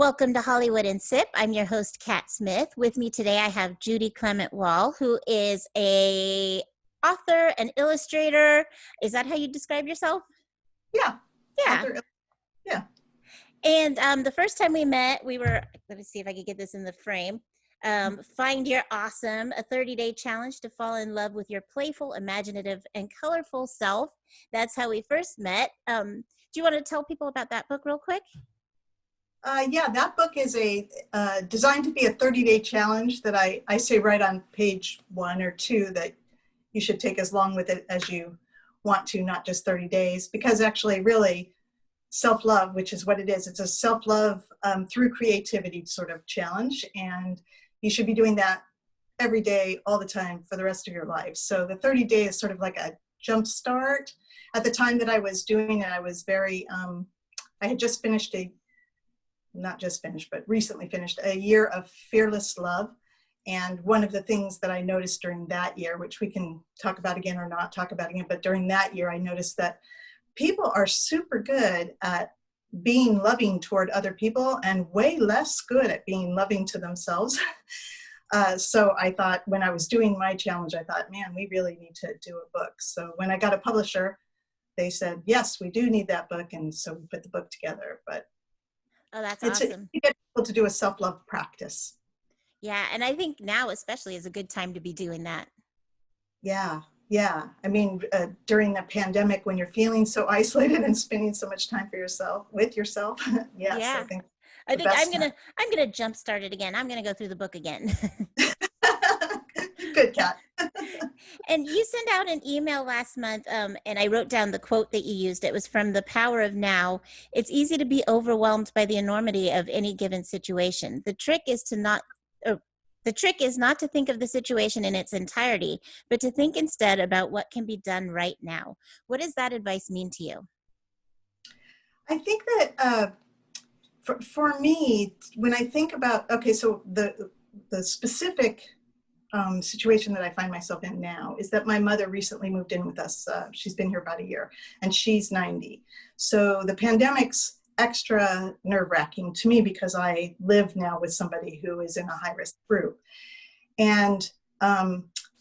Welcome to Hollywood and Sip. I'm your host, Kat Smith. With me today, I have Judy Clement Wall, who is a author, an illustrator. Is that how you describe yourself? Yeah. Yeah. Author, yeah. And the first time we met, we were, let me see if I could get this in the frame. Find Your Awesome, a 30-day challenge to fall in love with your playful, imaginative, and colorful self. That's how we first met. Do you want to tell people about that book real quick? Yeah, that book is designed to be a 30-day challenge that I say right on page 1 or 2 that you should take as long with it as you want to, not just 30 days, because actually really self-love, which is what it is, it's a self-love through creativity sort of challenge, and you should be doing that every day, all the time for the rest of your life. So the 30 day is sort of like a jump start. At the time that I was doing it, I was very, I had just finished but recently finished a year of fearless love. And one of the things that I noticed during that year, which we can talk about again or not talk about again, but during that year, I noticed that people are super good at being loving toward other people and way less good at being loving to themselves. So I thought, when I was doing my challenge, I thought, man, we really need to do a book. So when I got a publisher, they said, yes, we do need that book. And so we put the book together. But oh, that's awesome. You get people to do a self-love practice. Yeah, and I think now especially is a good time to be doing that. Yeah. I mean, during the pandemic, when you're feeling so isolated and spending so much time with yourself. Yes, yeah. I think I'm gonna jumpstart it again. I'm gonna go through the book again. Good, Kat. And you sent out an email last month, and I wrote down the quote that you used. It was from The Power of Now. It's easy to be overwhelmed by the enormity of any given situation. The trick is not to think of the situation in its entirety, but to think instead about what can be done right now. What does that advice mean to you? I think that for me, when I think about, so the specific situation that I find myself in now is that my mother recently moved in with us. She's been here about a year, and she's 90. So the pandemic's extra nerve-wracking to me because I live now with somebody who is in a high-risk group. And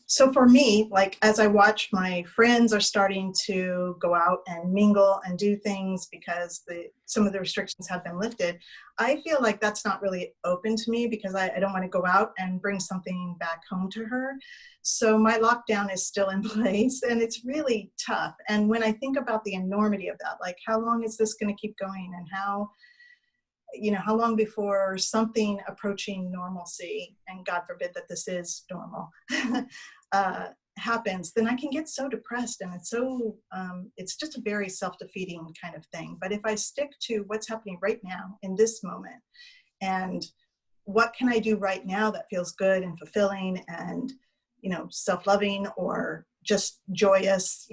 so for me, like, as I watch my friends are starting to go out and mingle and do things because some of the restrictions have been lifted, I feel like that's not really open to me because I don't want to go out and bring something back home to her. So my lockdown is still in place, and it's really tough. And when I think about the enormity of that, like, how long is this going to keep going, and how long before something approaching normalcy, and God forbid that this is normal, happens, then I can get so depressed, and it's just a very self-defeating kind of thing. But if I stick to what's happening right now in this moment, and what can I do right now that feels good and fulfilling and, self-loving or just joyous,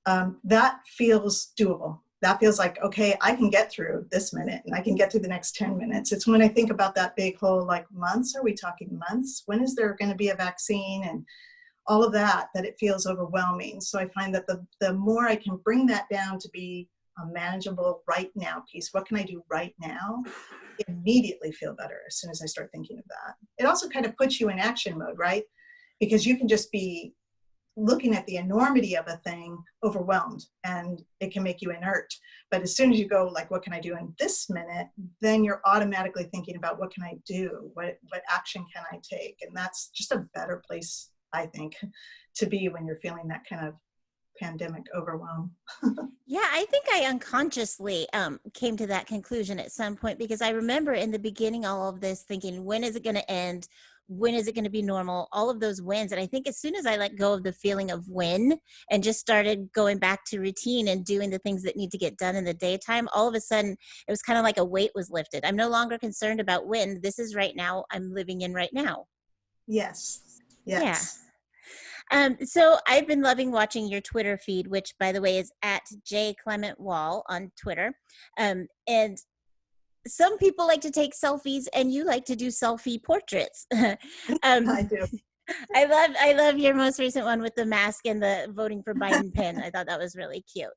that feels doable. That feels like, okay, I can get through this minute and I can get through the next 10 minutes. It's when I think about that big whole, like, months, are we talking months? When is there going to be a vaccine and all of that it feels overwhelming. So I find that the more I can bring that down to be a manageable right now piece, what can I do right now? Immediately feel better as soon as I start thinking of that. It also kind of puts you in action mode, right? Because you can just be looking at the enormity of a thing overwhelmed, and it can make you inert. But as soon as you go, like, what can I do in this minute, then you're automatically thinking about, what can I do? What action can I take? And that's just a better place, I think, to be when you're feeling that kind of pandemic overwhelm. Yeah, I think I unconsciously came to that conclusion at some point, because I remember in the beginning all of this thinking, when is it going to end? When is it going to be normal? All of those wins. And I think as soon as I let go of the feeling of win and just started going back to routine and doing the things that need to get done in the daytime, all of a sudden it was kind of like a weight was lifted. I'm no longer concerned about when. This is right now. I'm living in right now. Yes. Yeah. So I've been loving watching your Twitter feed, which, by the way, is at J Clement Wall on Twitter. And some people like to take selfies, and you like to do selfie portraits. I do. I love your most recent one with the mask and the voting for Biden pin. I thought that was really cute.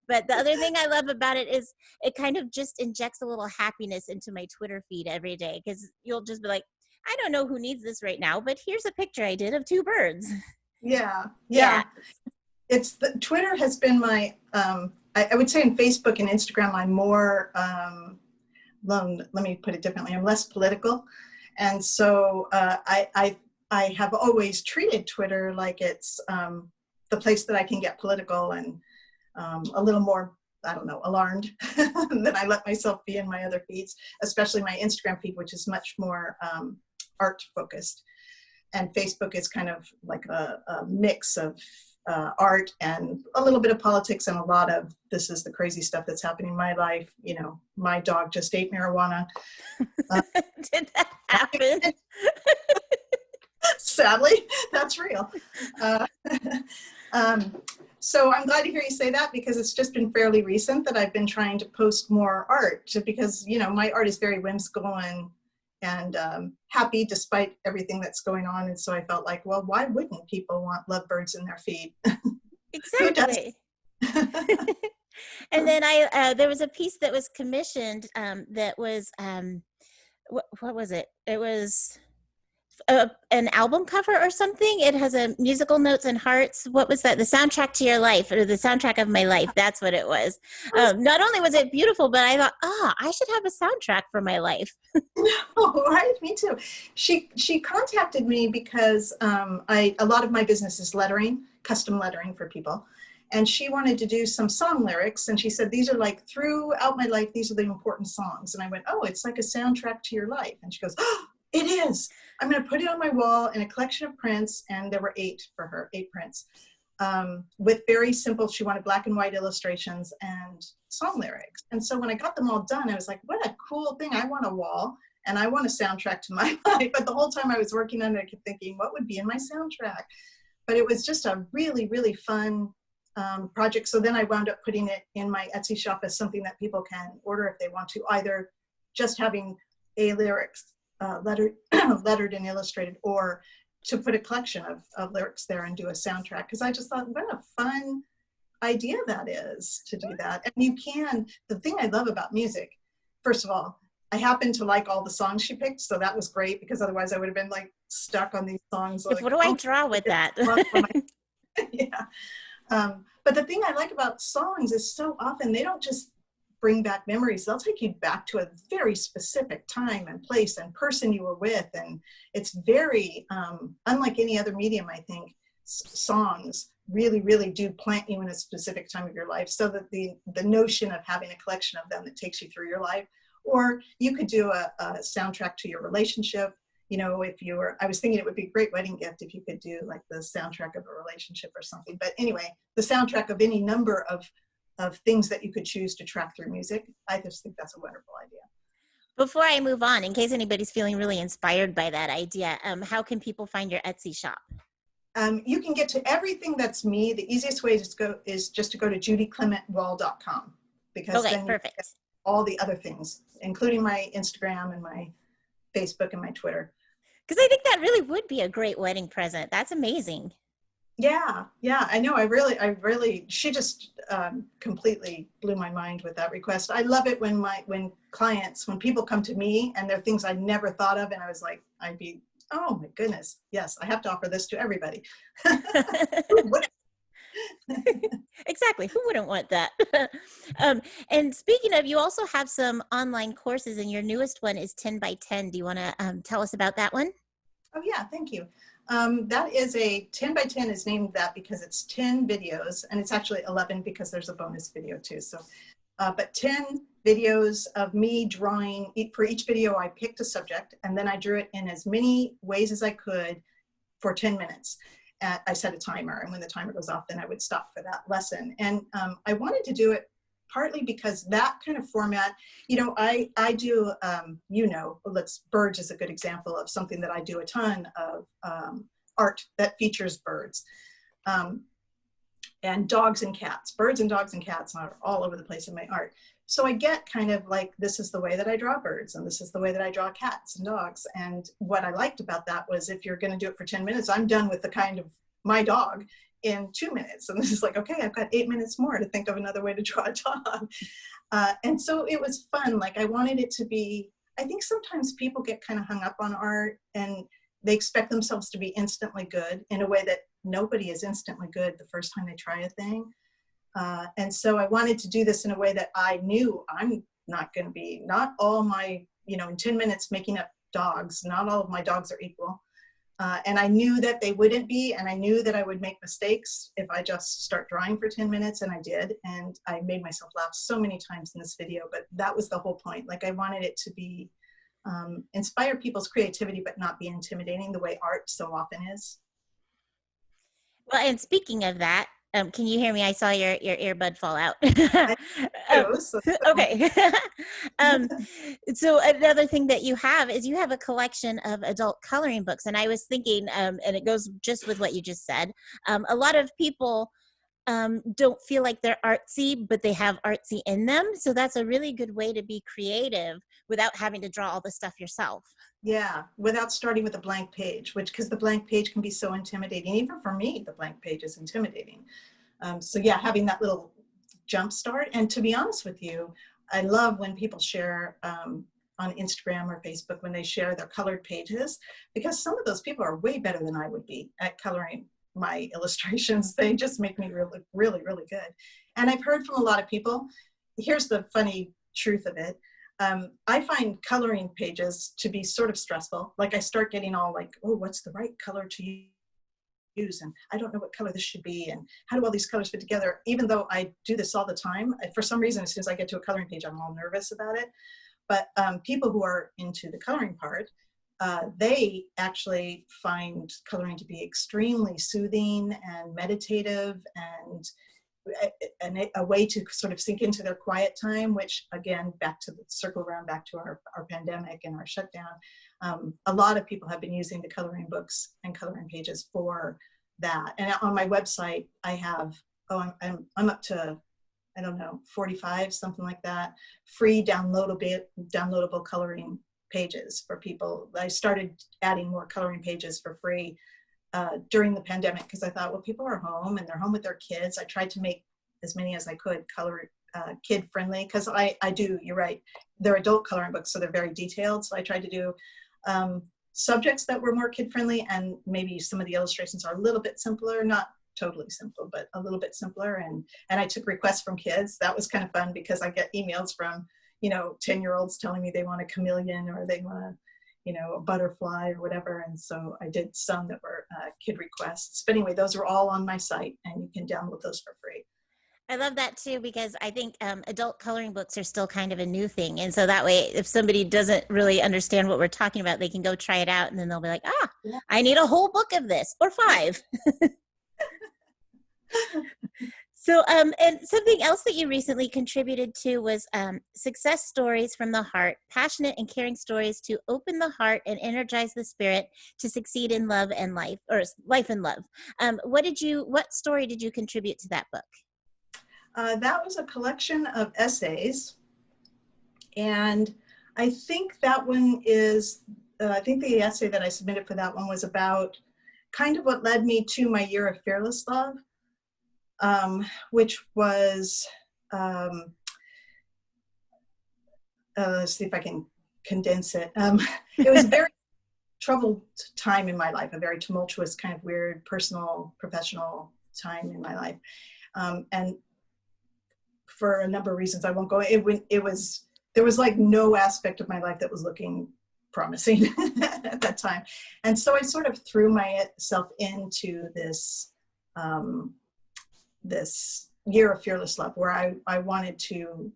But the other thing I love about it is it kind of just injects a little happiness into my Twitter feed every day, because you'll just be like, I don't know who needs this right now, but here's a picture I did of two birds. Yeah, Yeah. yeah. Twitter has been my, I would say in Facebook and Instagram, I'm more, let me put it differently, I'm less political. And so I have always treated Twitter like it's the place that I can get political and a little more, I don't know, alarmed than I let myself be in my other feeds, especially my Instagram feed, which is much more art focused. And Facebook is kind of like a mix of art and a little bit of politics and a lot of, this is the crazy stuff that's happening in my life. You know, my dog just ate marijuana. Did that happen? Sadly, that's real. So I'm glad to hear you say that, because it's just been fairly recent that I've been trying to post more art, because, you know, my art is very whimsical and happy despite everything that's going on. And so I felt like, well, why wouldn't people want lovebirds in their feed? Exactly. And then there was a piece that was commissioned that was, what was it? It was an album cover or something. It has a musical notes and hearts. What was that? The soundtrack to your life, or the soundtrack of my life. That's what it was. Not only was it beautiful, but I thought, I should have a soundtrack for my life. Oh, right, me too. She contacted me because a lot of my business is lettering, custom lettering for people. And she wanted to do some song lyrics. And she said, these are like, throughout my life, these are the important songs. And I went, oh, it's like a soundtrack to your life. And she goes, oh, it is. I'm going to put it on my wall in a collection of prints. And there were 8 for her, 8 prints. With very simple, she wanted black and white illustrations and song lyrics. And so when I got them all done, I was like, what a cool thing. I want a wall and I want a soundtrack to my life. But the whole time I was working on it, I kept thinking, what would be in my soundtrack? But it was just a really, really fun project. So then I wound up putting it in my Etsy shop as something that people can order if they want to, either just having a lyrics lettered and illustrated, or to put a collection of lyrics there and do a soundtrack. Because I just thought, what a fun idea that is, to do that. And you can, the thing I love about music, first of all, I happen to like all the songs she picked, so that was great, because otherwise I would have been like stuck on these songs. Like, What do I draw with that? Yeah. But the thing I like about songs is so often they don't just bring back memories. They'll take you back to a very specific time and place and person you were with. And it's very, unlike any other medium, I think, songs really, really do plant you in a specific time of your life, so that the notion of having a collection of them that takes you through your life, or you could do a soundtrack to your relationship. You know, I was thinking it would be a great wedding gift if you could do like the soundtrack of a relationship or something. But anyway, the soundtrack of any number of things that you could choose to track through music. I just think that's a wonderful idea. Before I move on, in case anybody's feeling really inspired by that idea, how can people find your Etsy shop? You can get to everything that's me. The easiest way is just to go to judyclementwall.com, because okay, then perfect. You get all the other things, including my Instagram and my Facebook and my Twitter. Because I think that really would be a great wedding present. That's amazing. Yeah, I know. I really, she just completely blew my mind with that request. I love it when when people come to me and there are things I never thought of, and I was like, oh my goodness, yes, I have to offer this to everybody. Exactly. Who wouldn't want that? And speaking of, you also have some online courses, and your newest one is 10 by 10. Do you want to tell us about that one? Oh yeah, thank you. That is a 10 by 10 is named that because it's 10 videos, and it's actually 11 because there's a bonus video too. So, but 10 videos of me drawing. For each video, I picked a subject, and then I drew it in as many ways as I could for 10 minutes. I set a timer, and when the timer goes off, then I would stop for that lesson. And I wanted to do it partly because that kind of format, you know, I do, birds is a good example of something that I do a ton of art that features birds. And dogs and cats. Birds and dogs and cats are all over the place in my art. So I get kind of like, this is the way that I draw birds, and this is the way that I draw cats and dogs. And what I liked about that was, if you're going to do it for 10 minutes, I'm done with the kind of my dog, in 2 minutes. And this is like, okay, I've got 8 minutes more to think of another way to draw a dog. And so it was fun. Like, I wanted it to be, I think sometimes people get kind of hung up on art and they expect themselves to be instantly good in a way that nobody is instantly good the first time they try a thing. And so I wanted to do this in a way that I knew I'm not going to be, not all my, you know, in 10 minutes making up dogs, not all of my dogs are equal. And I knew that they wouldn't be, and I knew that I would make mistakes if I just start drawing for 10 minutes, and I did. And I made myself laugh so many times in this video, but that was the whole point. Like, I wanted it to be, inspire people's creativity, but not be intimidating the way art so often is. Well, and speaking of that, can you hear me? I saw your earbud fall out. Okay. So another thing that you have is you have a collection of adult coloring books. And I was thinking, and it goes just with what you just said, a lot of people don't feel like they're artsy, but they have artsy in them. So that's a really good way to be creative without having to draw all the stuff yourself. Yeah, without starting with a blank page, which, because the blank page can be so intimidating. Even for me, the blank page is intimidating. So yeah, having that little jump start. And to be honest with you, I love when people share on Instagram or Facebook, when they share their colored pages, because some of those people are way better than I would be at coloring my illustrations. They just make me really, really, really good. And I've heard from a lot of people, here's the funny truth of it. I find coloring pages to be sort of stressful. Like, I start getting all like, oh, what's the right color to use? And I don't know what color this should be. And how do all these colors fit together? Even though I do this all the time, for some reason, as soon as I get to a coloring page, I'm all nervous about it. But people who are into the coloring part, they actually find coloring to be extremely soothing and meditative, and a way to sort of sink into their quiet time, which, again, back to the circle around back to our pandemic and our shutdown, a lot of people have been using the coloring books and coloring pages for that. And on my website, I have, I'm up to, I don't know, 45, something like that, free downloadable coloring pages for people. I started adding more coloring pages for free during the pandemic, because I thought, well, people are home and they're home with their kids. I tried to make as many as I could color kid friendly, because I do, you're right, they're adult coloring books, so they're very detailed. So I tried to do subjects that were more kid friendly, and maybe some of the illustrations are a little bit simpler, not totally simple, but a little bit simpler. And I took requests from kids. That was kind of fun, because I get emails from, you know, 10-year-olds telling me they want a chameleon, or they want a, you know, a butterfly or whatever. And so I did some that were kid requests. But anyway, those are all on my site, and you can download those for free. I love that too, because I think adult coloring books are still kind of a new thing. And so that way, if somebody doesn't really understand what we're talking about, they can go try it out, and then they'll be like, Yeah. I need a whole book of this, or 5. So, and something else that you recently contributed to was success stories from the heart, passionate and caring stories to open the heart and energize the spirit to succeed in love and life, or life and love. What story did you contribute to that book? That was a collection of essays. And I think that one is, I think the essay that I submitted for that one was about kind of what led me to my year of fearless love. Which was, let's see if I can condense it. It was a very troubled time in my life, a very tumultuous, kind of weird, personal, professional time in my life. And for a number of reasons, I won't go, there was like no aspect of my life that was looking promising at that time. And so I sort of threw myself into this, this year of fearless love, where I wanted to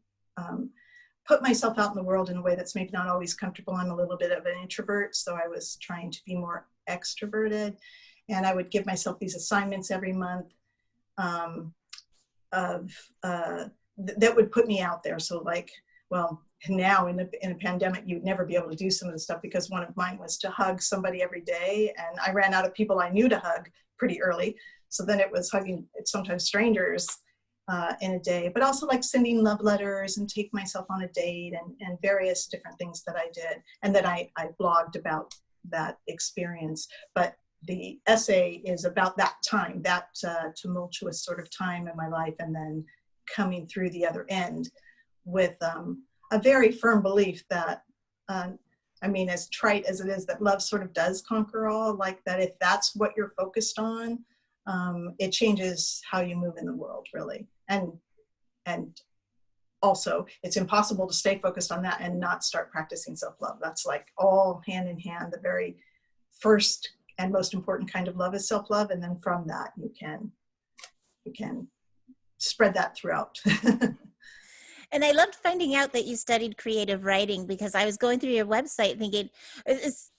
put myself out in the world in a way that's maybe not always comfortable. I'm a little bit of an introvert, so I was trying to be more extroverted, and I would give myself these assignments every month that would put me out there. So like, well, now in a pandemic, you'd never be able to do some of the stuff, because one of mine was to hug somebody every day, and I ran out of people I knew to hug pretty early. So then it was hugging sometimes strangers in a day, but also like sending love letters and take myself on a date, and various different things that I did, and that I blogged about that experience. But the essay is about that time, that tumultuous sort of time in my life, and then coming through the other end with a very firm belief that, I mean, as trite as it is, that love sort of does conquer all, like that if that's what you're focused on, it changes how you move in the world, really. And also, it's impossible to stay focused on that and not start practicing self-love. That's like all hand in hand. The very first and most important kind of love is self-love, and then from that you can spread that throughout. And I loved finding out that you studied creative writing, because I was going through your website thinking it's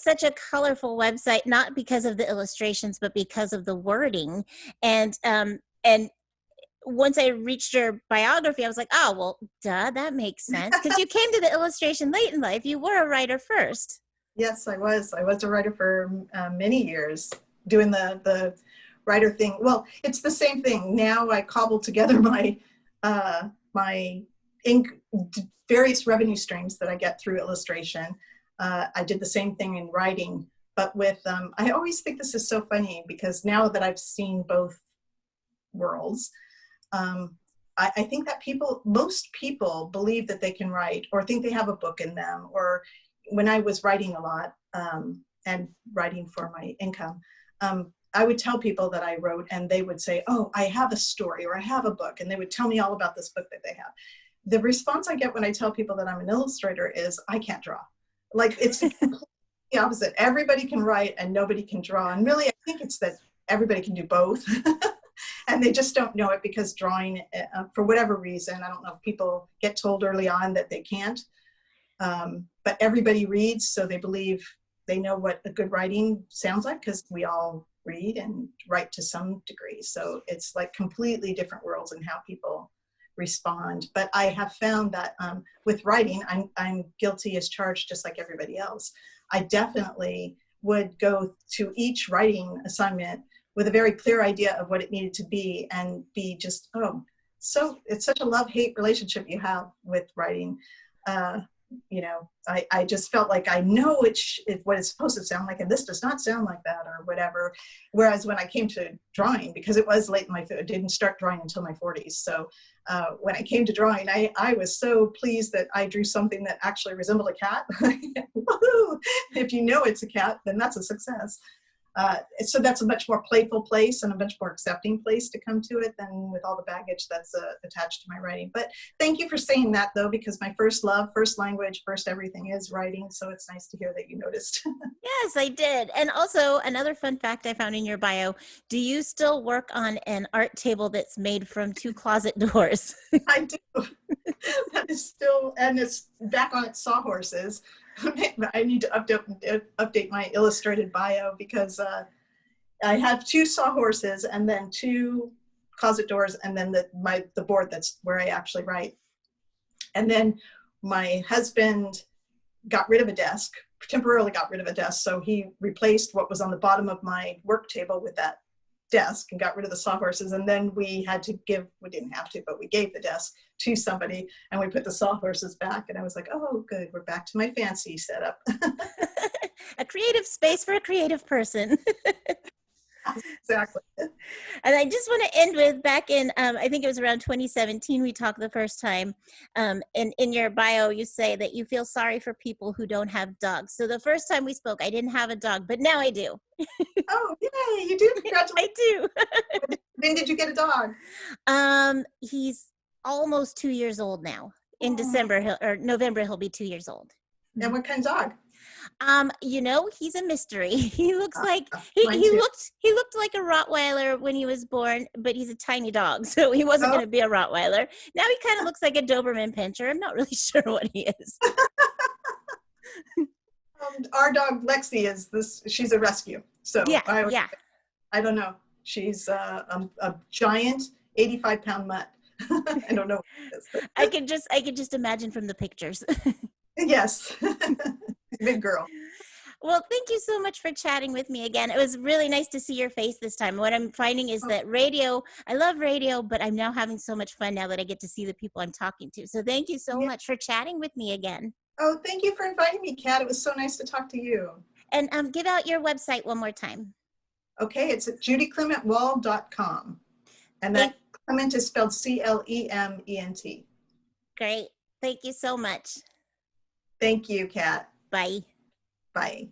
such a colorful website, not because of the illustrations, but because of the wording. And once I reached your biography, I was like, oh, well, duh, that makes sense. Because you came to the illustration late in life. You were a writer first. Yes, I was a writer for many years, doing the writer thing. Well, it's the same thing. Now I cobble together my various revenue streams that I get through illustration. I did the same thing in writing, but with, I always think this is so funny, because now that I've seen both worlds, I think that most people believe that they can write, or think they have a book in them. Or when I was writing a lot, and writing for my income, I would tell people that I wrote, and they would say, oh, I have a story, or I have a book. And they would tell me all about this book that they have. The response I get when I tell people that I'm an illustrator is, I can't draw. Like, it's the opposite. Everybody can write and nobody can draw. And really, I think it's that everybody can do both. And they just don't know it, because drawing, for whatever reason, I don't know if people get told early on that they can't, but everybody reads, so they believe they know what a good writing sounds like, because we all read and write to some degree. So it's like completely different worlds in how people respond. But I have found that with writing, I'm guilty as charged, just like everybody else. I definitely would go to each writing assignment with a very clear idea of what it needed to be, and be just, so it's such a love-hate relationship you have with writing. You know, I just felt like I know what it's supposed to sound like, and this does not sound like that, or whatever. Whereas when I came to drawing, because it was late in my, I didn't start drawing until my 40s. So when I came to drawing, I was so pleased that I drew something that actually resembled a cat. Woohoo! If you know it's a cat, then that's a success. So that's a much more playful place and a much more accepting place to come to it than with all the baggage that's attached to my writing. But thank you for saying that, though, because my first love, first language, first everything is writing. So it's nice to hear that you noticed. Yes, I did. And also, another fun fact I found in your bio, do you still work on an art table that's made from 2 closet doors? I do. That is still, and it's back on its sawhorses. I need to update my illustrated bio, because I have 2 sawhorses, and then 2 closet doors, and then the board that's where I actually write. And then my husband temporarily got rid of a desk. So he replaced what was on the bottom of my work table with that desk, and got rid of the sawhorses. And then we didn't have to, but we gave the desk to somebody, and we put the sawhorses back. And I was like, oh, good, we're back to my fancy setup. A creative space for a creative person. Exactly. And I just want to end with, back in, I think it was around 2017, we talked the first time. And in your bio, you say that you feel sorry for people who don't have dogs. So the first time we spoke, I didn't have a dog, but now I do. Oh, yay, you do? Congratulations. I do. When did you get a dog? He's almost 2 years old now. In December or November, he'll be 2 years old. And what kind of dog? You know, he's a mystery. He looks like he looked like a Rottweiler when he was born, but he's a tiny dog, so he wasn't going to be a Rottweiler. Now he kind of looks like a Doberman Pinscher. I'm not really sure what he is. Our dog Lexi she's a rescue. So yeah, I don't know. She's a giant 85-pound mutt. I don't know what it is. I could just imagine from the pictures. Yes. Big girl. Well, thank you so much for chatting with me again. It was really nice to see your face this time. What I'm finding is that I love radio, but I'm now having so much fun now that I get to see the people I'm talking to. So thank you so much for chatting with me again. Oh, thank you for inviting me, Kat. It was so nice to talk to you. And give out your website one more time. Okay, it's at judyclementwall.com. And Thank, that Clement is spelled Clement. great. Thank you so much. Thank you, Kat. Bye. Bye.